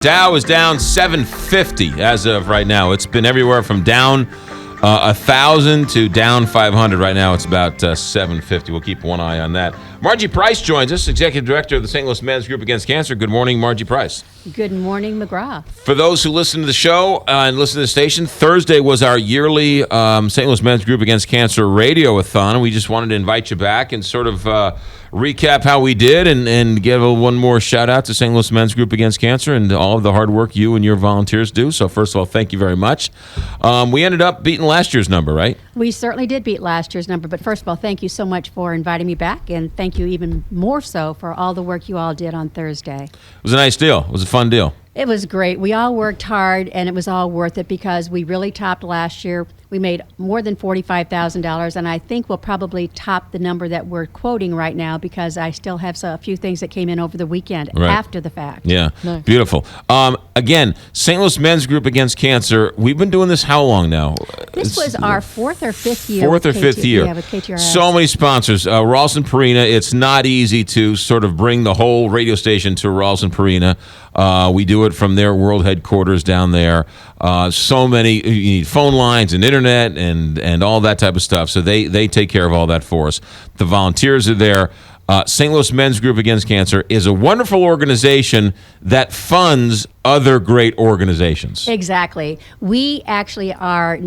Dow is down 750 as of right now. It's been everywhere from down 1,000 to down 500. Right now it's about 750. We'll keep one eye on that. Margie Price joins us, Executive Director of the St. Louis Men's Group Against Cancer. Good morning, Margie Price. Good morning, McGraw. For those who listen to the show and listen to the station, Thursday was our yearly St. Louis Men's Group Against Cancer radio-a-thon. We just wanted to invite you back and sort of recap how we did and give one more shout-out to St. Louis Men's Group Against Cancer and all of the hard work you and your volunteers do. So first of all, thank you very much. We ended up beating last year's number, right? We certainly did beat last year's number, but first of all, thank you so much for inviting me back, and thank you even more so for all the work you all did on Thursday. It was a nice deal. It was a fun deal. It was great. We all worked hard, and it was all worth it because we really topped last year. We made more than $45,000, and I think we'll probably top the number that we're quoting right now because I still have a few things that came in over the weekend after the fact. Yeah, nice. Beautiful. Again, St. Louis Men's Group Against Cancer, we've been doing this how long now? This was our fourth or fifth year. Fourth or fifth year. Yeah, with KTRS. So many sponsors. Ralston Purina, it's not easy to sort of bring the whole radio station to Ralston Purina. We do it from their world headquarters down there. So many, you need phone lines and internet and all that type of stuff. So they take care of all that for us. The volunteers are there. St. Louis Men's Group Against Cancer is a wonderful organization that funds other great organizations. Exactly. We actually are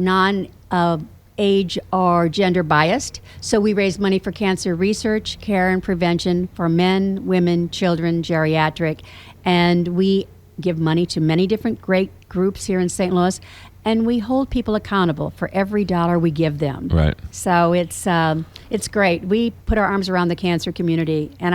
age or gender biased. So we raise money for cancer research, care, and prevention for men, women, children, geriatric. And we give money to many different great groups here in St. Louis. And we hold people accountable for every dollar we give them. Right. So it's great. We put our arms around the cancer community, and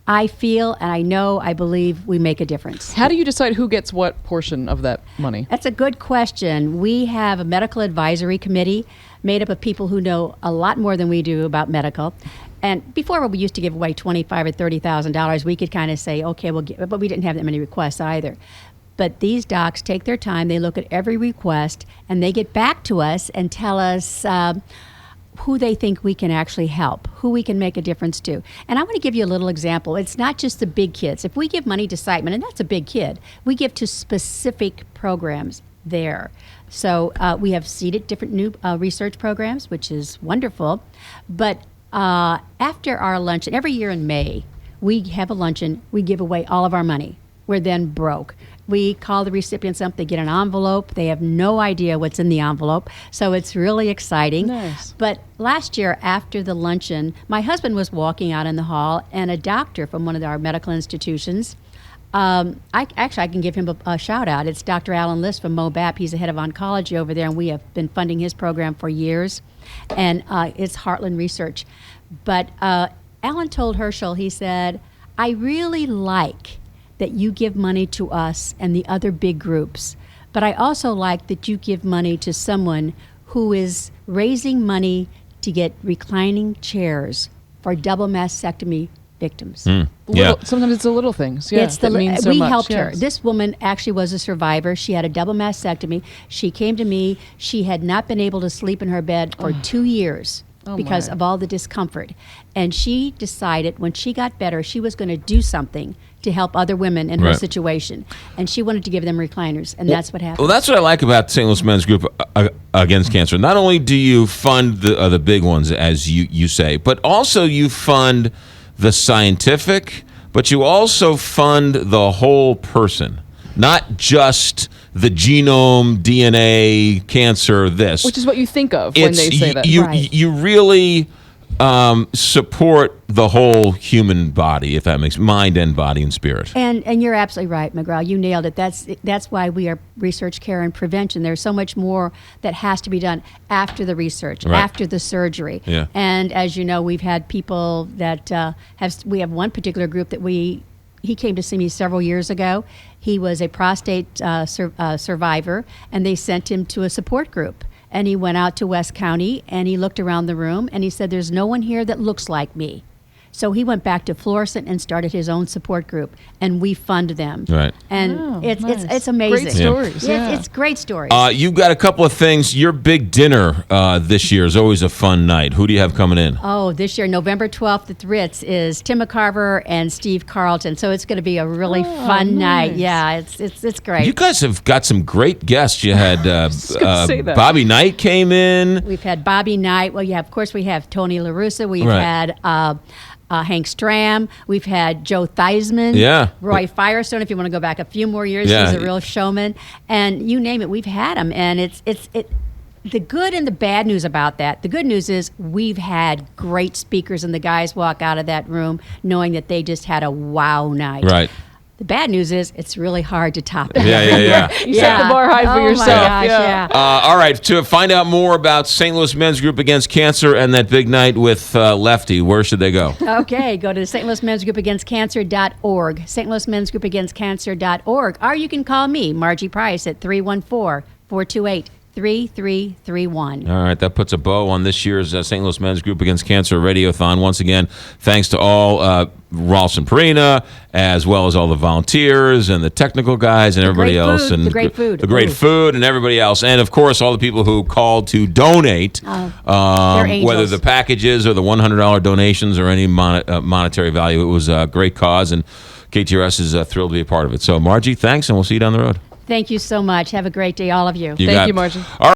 I feel and I know, I believe we make a difference. How do you decide who gets what portion of that money? That's a good question. We have a medical advisory committee made up of people who know a lot more than we do about medical. And before, we used to give away $25,000 or $30,000. We could kind of say, okay, we'll give, but we didn't have that many requests either. But these docs take their time, they look at every request, and they get back to us and tell us who they think we can actually help, who we can make a difference to. And I want to give you a little example. It's not just the big kids. If we give money to Siteman, and that's a big kid, we give to specific programs there. So we have seeded different new research programs, which is wonderful. But after our luncheon, every year in May, we have a luncheon, we give away all of our money. We're then broke. We call the recipients up, they get an envelope, they have no idea what's in the envelope, so it's really exciting. Nice. But last year after the luncheon, my husband was walking out in the hall, and a doctor from one of our medical institutions, I can give him a shout out. It's Dr. Alan List from MOBAP. He's the head of oncology over there, and we have been funding his program for years, and it's Heartland Research. But Alan told Herschel, he said, I really like that you give money to us and the other big groups, but I also like that you give money to someone who is raising money to get reclining chairs for double mastectomy victims. Yeah. Sometimes it's the little things. Yeah, It's we helped her. This woman actually was a survivor. She had a double mastectomy. She came to me. She had not been able to sleep in her bed for 2 years because of all the discomfort. And she decided when she got better, she was going to do something to help other women in her situation. And she wanted to give them recliners, and that's what happened. Well, that's what I like about St. Louis Men's Group Against Cancer. Not only do you fund the big ones, as you say, but also you fund the scientific, but you also fund the whole person, not just the genome, DNA, cancer, this. Which is what you think of when they say that. You really support the whole human body, if that makes mind and body and spirit. And you're absolutely right, McGraw. You nailed it. That's why we are research, care, and prevention. There's so much more that has to be done after the research, after the surgery. Yeah. And as you know, we've had people that we have one particular group that he came to see me several years ago. He was a prostate survivor, and they sent him to a support group. And he went out to West County, and he looked around the room, and he said, there's no one here that looks like me. So he went back to Florissant and started his own support group, and we fund them. Right. And Oh, it's nice. amazing. Great stories. Yeah, it's great stories. You've got a couple of things. Your big dinner this year is always a fun night. Who do you have coming in? Oh, this year, November 12th at the Ritz, is Tim McCarver and Steve Carlton. So it's going to be a really fun night. Yeah, it's great. You guys have got some great guests. You had say that. Bobby Knight came in. We've had Bobby Knight. Well, yeah, of course, we have Tony La Russa. We've Right. had Hank Stram. We've had Joe Theismann. Yeah. Roy Firestone, if you want to go back a few more years, Yeah. he's a real showman. And you name it, we've had him. And it's the good and the bad news about that. The good news is we've had great speakers, and the guys walk out of that room knowing that they just had a wow night. Right. The bad news is it's really hard to top that. Yeah. You set the bar high for Oh yourself. my gosh, yeah. All right. To find out more about St. Louis Men's Group Against Cancer and that big night with Lefty, where should they go? Okay, go to St. Louis Men's Group Against Cancer.org, St. Louis Men's Group Against Cancer.org, or you can call me, Margie Price, at 314-428-3331. All right, that puts a bow on this year's St. Louis Men's Group Against Cancer Radiothon. Once again, thanks to all Ralston Perina, as well as all the volunteers and the technical guys and everybody great else. food, And the great food. The great Ooh. food and everybody else. And, of course, all the people who called to donate, they're whether angels. the packages or the $100 donations or any monetary value. It was a great cause, and KTRS is thrilled to be a part of it. So, Margie, thanks, and we'll see you down the road. Thank you so much. Have a great day, all of you. You Thank got you, it. Margie. All